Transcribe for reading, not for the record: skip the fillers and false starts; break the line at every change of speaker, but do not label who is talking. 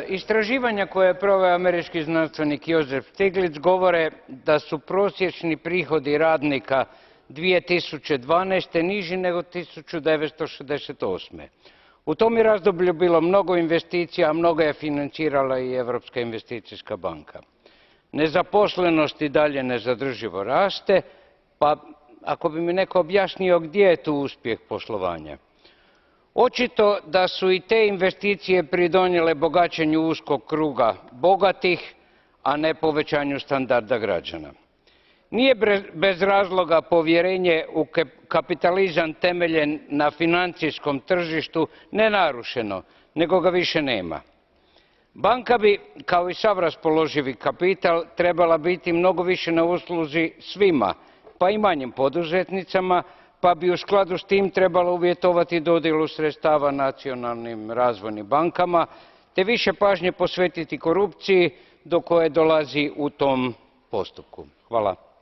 Istraživanja koje je proveo američki znanstvenik Joseph Stiglitz govore da su prosječni prihodi radnika 2012. niži nego 1968. U tom je razdoblju bilo mnogo investicija, a mnogo je financirala i Europska investicijska banka. Nezaposlenost i dalje nezadrživo raste, pa ako bi mi netko objasnio gdje je tu uspjeh poslovanja? Očito da su i te investicije pridonijele bogaćenju uskog kruga bogatih, a ne povećanju standarda građana. Nije bez razloga povjerenje u kapitalizam temeljen na financijskom tržištu nenarušeno, nego ga više nema. Banka bi, kao i sav raspoloživi kapital, trebala biti mnogo više na usluzi svima, pa i manjim poduzetnicima, pa bi u skladu s tim trebalo uvjetovati dodjelu sredstava nacionalnim razvojnim bankama, te više pažnje posvetiti korupciji do koje dolazi u tom postupku. Hvala.